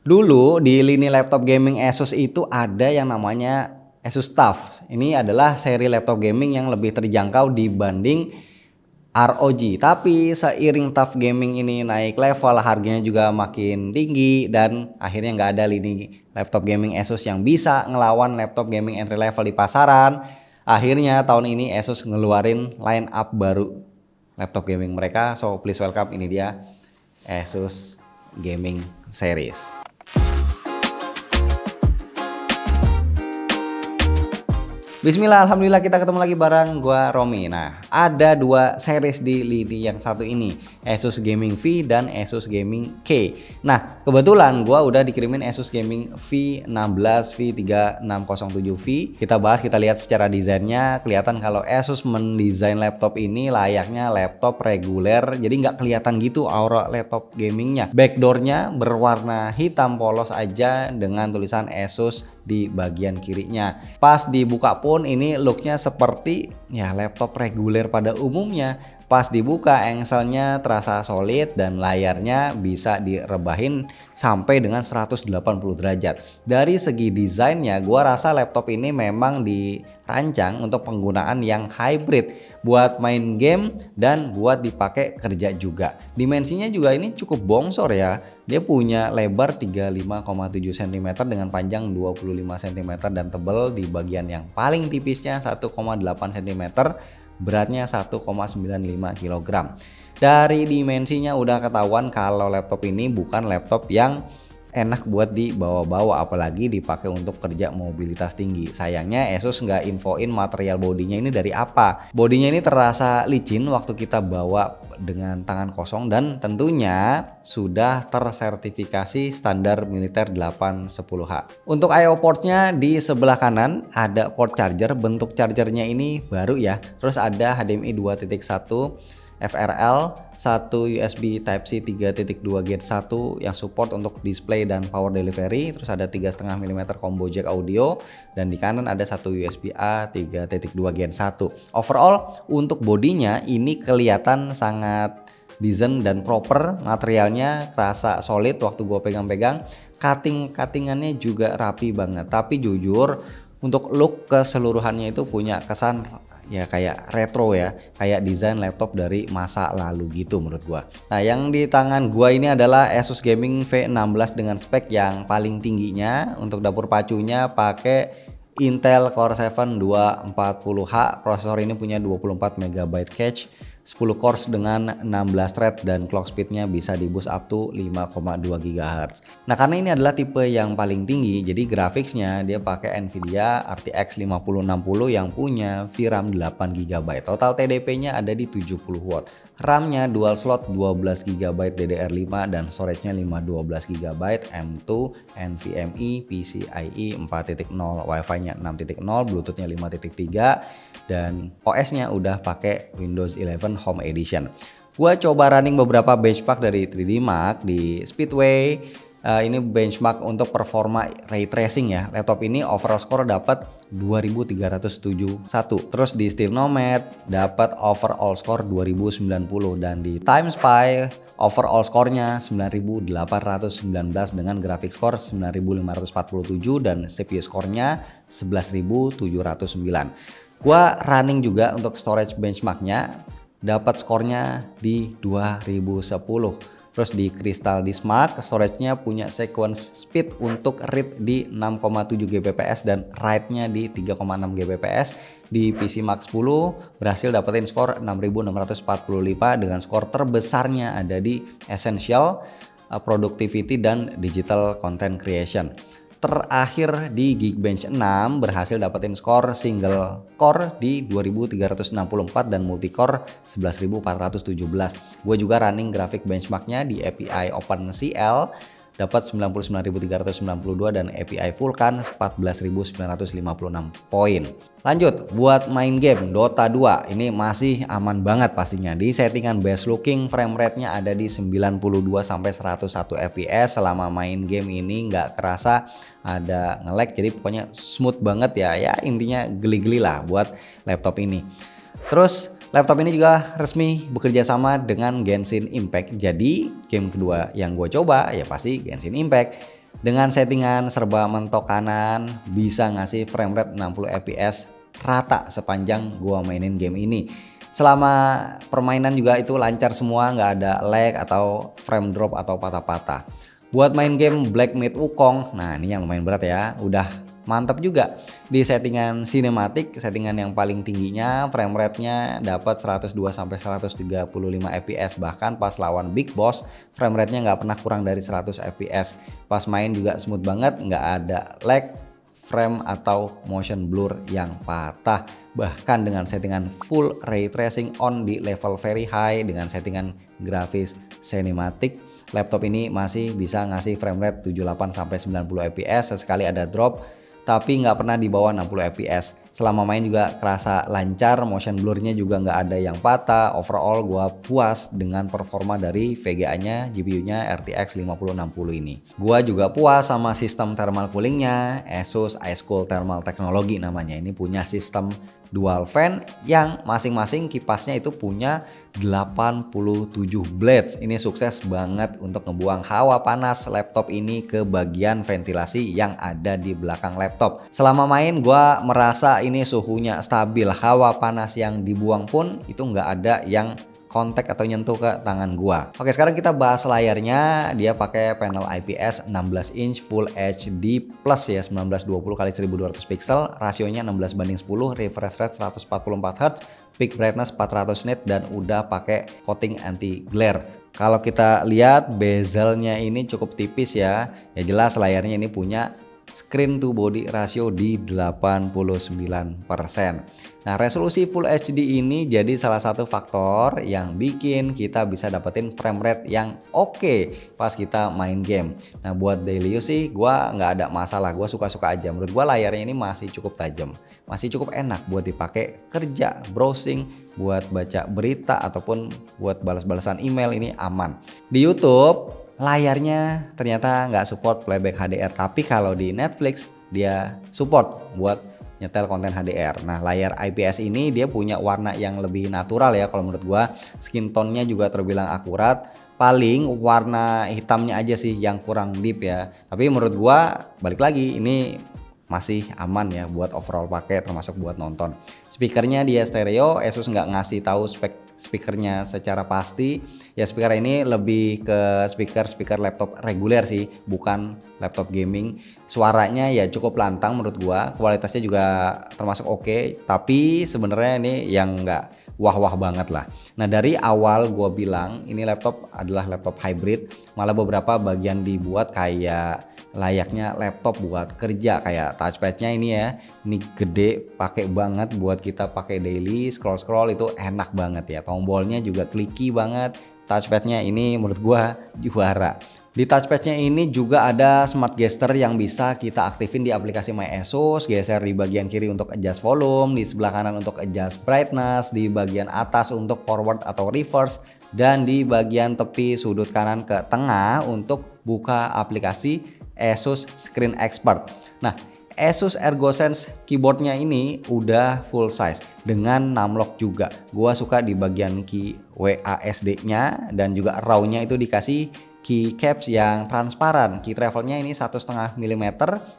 Dulu di lini laptop gaming Asus itu ada yang namanya Asus TUF. Ini adalah seri laptop gaming yang lebih terjangkau dibanding ROG. Tapi seiring TUF gaming ini naik level, harganya juga makin tinggi dan akhirnya nggak ada lini laptop gaming Asus yang bisa ngelawan laptop gaming entry level di pasaran. Akhirnya tahun ini Asus ngeluarin line up baru laptop gaming mereka. So please welcome, ini dia Asus Gaming Series. Bismillah, alhamdulillah kita ketemu lagi bareng gua Romi. Nah, ada dua series di lini yang satu ini, Asus Gaming V dan Asus Gaming K. Nah, kebetulan gua udah dikirimin Asus Gaming V16, V3607V. Kita bahas, kita lihat secara desainnya. Kelihatan kalau Asus mendesain laptop ini layaknya laptop reguler, jadi nggak kelihatan gitu aura laptop gamingnya. Backdoornya berwarna hitam polos aja dengan tulisan Asus di bagian kirinya. Pas dibuka pun ini looknya seperti ya laptop reguler pada umumnya. Pas dibuka engselnya terasa solid dan layarnya bisa direbahin sampai dengan 180 derajat. Dari segi desainnya gua rasa laptop ini memang dirancang untuk penggunaan yang hybrid, buat main game dan buat dipakai kerja juga. Dimensinya juga ini cukup bongsor ya. Dia punya lebar 35,7 cm dengan panjang 25 cm dan tebal di bagian yang paling tipisnya 1,8 cm, beratnya 1,95 kg. Dari dimensinya udah ketahuan kalau laptop ini bukan laptop yang enak buat dibawa-bawa, apalagi dipakai untuk kerja mobilitas tinggi. Sayangnya Asus nggak infoin material bodinya ini dari apa. Bodinya ini terasa licin waktu kita bawa dengan tangan kosong dan tentunya sudah tersertifikasi standar militer 810H. Untuk I/O portnya di sebelah kanan ada port charger, bentuk chargernya ini baru ya. Terus ada HDMI 2.1, FRL, 1 USB Type-C 3.2 Gen 1 yang support untuk display dan power delivery. Terus ada 3,5 mm combo jack audio dan di kanan ada 1 USB-A 3.2 Gen 1. Overall untuk bodinya ini kelihatan sangat desain dan proper, materialnya terasa solid waktu gua pegang-pegang. Cuttingannya juga rapi banget. Tapi jujur untuk look keseluruhannya itu punya kesan ya kayak retro ya, kayak desain laptop dari masa lalu gitu menurut gua. Nah, yang di tangan gua ini adalah Asus Gaming V16 dengan spek yang paling tingginya. Untuk dapur pacunya pakai Intel Core 7 240H. Prosesor ini punya 24 MB cache, 10 cores dengan 16 thread dan clock speednya bisa di boost up to 5,2 GHz. Nah, karena ini adalah tipe yang paling tinggi, jadi grafiksnya dia pakai Nvidia RTX 5060 yang punya VRAM 8 GB. Total TDP-nya ada di 70 watt. RAM-nya dual slot 12 GB DDR5 dan storage-nya 512 GB, M2, NVMe, PCIe 4.0, Wi-Fi-nya 6.0, Bluetooth-nya 5.3 dan OS-nya udah pakai Windows 11 Home Edition. Gua coba running beberapa benchmark dari 3D Mark di Speedway. Ini benchmark untuk performa ray tracing ya. Laptop ini overall score dapat 2371. Terus di Steelnomad dapat overall score 2090 dan di TimeSpy overall skornya 9819 dengan graphic score 9547 dan CPU skornya 11709. Gua running juga untuk storage benchmarknya, dapat skornya di 2010. Terus di Crystal Disk Mark storage-nya punya sequence speed untuk read di 6,7 Gbps dan write-nya di 3,6 Gbps. Di PC Mark 10 berhasil dapetin skor 6645 dengan skor terbesarnya ada di Essential, Productivity dan Digital Content Creation. Terakhir di Geekbench 6 berhasil dapetin skor single core di 2364 dan multicore 11417. Gue juga running grafik benchmarknya di API OpenCL dapat 99.392 dan API Vulkan 14.956 poin. Lanjut buat main game Dota 2, ini masih aman banget pastinya. Di settingan best looking frame rate-nya ada di 92 sampai 101 fps. Selama main game ini nggak kerasa ada nge-lag, jadi pokoknya smooth banget ya. Ya intinya geli-geli lah buat laptop ini. Terus laptop ini juga resmi bekerja sama dengan Genshin Impact. Jadi game kedua yang gue coba ya pasti Genshin Impact. Dengan settingan serba mentok kanan bisa ngasih frame rate 60 fps rata sepanjang gua mainin game ini. Selama permainan juga itu lancar semua, nggak ada lag atau frame drop atau patah-patah. Buat main game Black Myth Wukong, nah ini yang lumayan berat ya, udah mantap juga. Di settingan sinematik, settingan yang paling tingginya frame rate-nya dapat 102 sampai 135 fps, bahkan pas lawan big boss frame rate-nya nggak pernah kurang dari 100 fps. Pas main juga smooth banget, nggak ada lag, frame atau motion blur yang patah. Bahkan dengan settingan full ray tracing on di level very high dengan settingan grafis sinematik, laptop ini masih bisa ngasih frame rate 78 sampai 90 fps. Sesekali ada drop tapi nggak pernah di bawah 60 fps. Selama main juga kerasa lancar, motion blurnya juga nggak ada yang patah. Overall gua puas dengan performa dari VGA-nya, GPU-nya RTX 5060 ini. Gua juga puas sama sistem thermal coolingnya, Asus iCool Thermal Technology namanya. Ini punya sistem dual fan yang masing-masing kipasnya itu punya 87 blades. Ini sukses banget untuk ngebuang hawa panas laptop ini ke bagian ventilasi yang ada di belakang laptop. Selama main gua merasa ini suhunya stabil, hawa panas yang dibuang pun itu nggak ada yang kontak atau nyentuh ke tangan gua. Oke, sekarang kita bahas layarnya. Dia pakai panel IPS 16 inch Full HD Plus ya, 1920x1200 pixel, rasionya 16:10, refresh rate 144 Hz, peak brightness 400 nit dan udah pakai coating anti glare. Kalau kita lihat bezelnya ini cukup tipis ya. Ya jelas layarnya ini punya screen to body ratio di 89%. Nah, resolusi Full HD ini jadi salah satu faktor yang bikin kita bisa dapetin frame rate yang oke pas kita main game. Nah, buat daily use sih gua nggak ada masalah, gua suka-suka aja. Menurut gua layarnya ini masih cukup tajam, masih cukup enak buat dipakai kerja, browsing, buat baca berita ataupun buat balas-balasan email, ini aman. Di YouTube layarnya ternyata nggak support playback HDR, tapi kalau di Netflix dia support buat nyetel konten HDR. Nah, layar IPS ini dia punya warna yang lebih natural ya kalau menurut gua. Skin tone-nya juga terbilang akurat. Paling warna hitamnya aja sih yang kurang deep ya. Tapi menurut gua balik lagi ini masih aman ya buat overall pakai, termasuk buat nonton. Speakernya dia stereo, Asus nggak ngasih tahu spek speakernya secara pasti. Ya speaker ini lebih ke speaker laptop reguler sih, bukan laptop gaming. Suaranya ya cukup lantang menurut gua, kualitasnya juga termasuk oke, tapi sebenarnya ini yang nggak wah-wah banget lah. Nah, dari awal gua bilang ini laptop adalah laptop hybrid, malah beberapa bagian dibuat kayak layaknya laptop buat kerja, kayak touchpadnya ini ya, ini gede, pakai banget buat kita pakai daily, scroll itu enak banget ya. Tombolnya juga clicky banget, touchpadnya ini menurut gua juara. Di touchpadnya ini juga ada smart gesture yang bisa kita aktifin di aplikasi My Asus. Geser di bagian kiri untuk adjust volume, di sebelah kanan untuk adjust brightness, di bagian atas untuk forward atau reverse, dan di bagian tepi sudut kanan ke tengah untuk buka aplikasi Asus Screen Expert. Nah, Asus ErgoSense keyboardnya ini udah full size dengan numlock juga. Gua suka di bagian key WASD-nya dan juga RAW-nya itu dikasih keycaps yang transparan. Key travelnya ini 1,5 mm.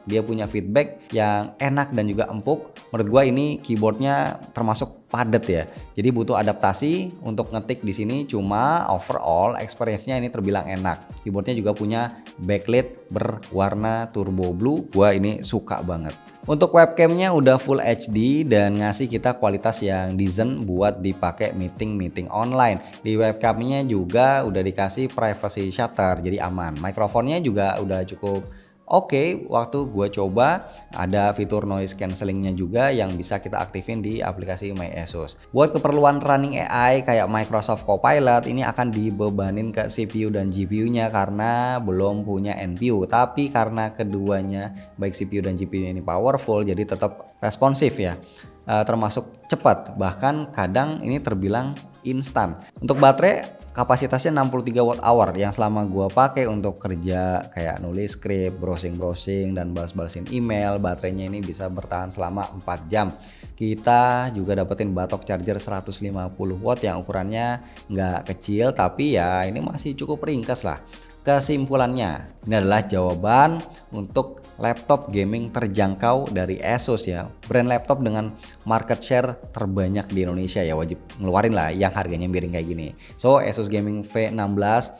Dia punya feedback yang enak dan juga empuk. Menurut gua ini keyboardnya termasuk padat ya. Jadi butuh adaptasi untuk ngetik di sini. Cuma overall experience-nya ini terbilang enak. Keyboardnya juga punya backlit berwarna turbo blue. Gua ini suka banget. Untuk webcamnya udah full HD dan ngasih kita kualitas yang decent buat dipakai meeting online. Di webcamnya juga udah dikasih privacy shutter, jadi aman. Mikrofonnya juga udah cukup oke, waktu gue coba ada fitur noise cancellingnya juga yang bisa kita aktifin di aplikasi My Asus. Buat keperluan running AI kayak Microsoft Copilot ini akan dibebanin ke CPU dan GPU-nya karena belum punya NPU. Tapi karena keduanya baik CPU dan GPU ini powerful, jadi tetap responsif ya. Termasuk cepat, bahkan kadang ini terbilang instan. Untuk baterai kapasitasnya 63 watt hour yang selama gua pakai untuk kerja kayak nulis skrip, browsing dan balas-balasin email, baterainya ini bisa bertahan selama 4 jam. Kita juga dapetin batok charger 150 watt yang ukurannya nggak kecil, tapi ya ini masih cukup ringkas lah. Kesimpulannya, ini adalah jawaban untuk laptop gaming terjangkau dari Asus ya. Brand laptop dengan market share terbanyak di Indonesia ya, wajib ngeluarin lah yang harganya miring kayak gini. So Asus Gaming V16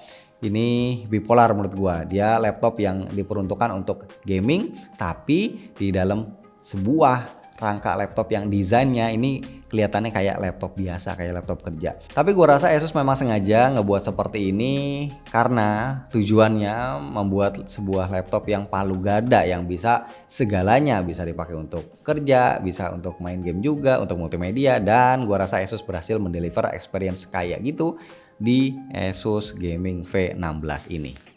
ini bipolar menurut gua. Dia laptop yang diperuntukkan untuk gaming tapi di dalam sebuah rangka laptop yang desainnya ini kelihatannya kayak laptop biasa, kayak laptop kerja. Tapi gua rasa Asus memang sengaja ngebuat seperti ini karena tujuannya membuat sebuah laptop yang palu gada, yang bisa segalanya, bisa dipakai untuk kerja, bisa untuk main game juga, untuk multimedia, dan gua rasa Asus berhasil mendeliver experience kayak gitu di Asus Gaming V16 ini.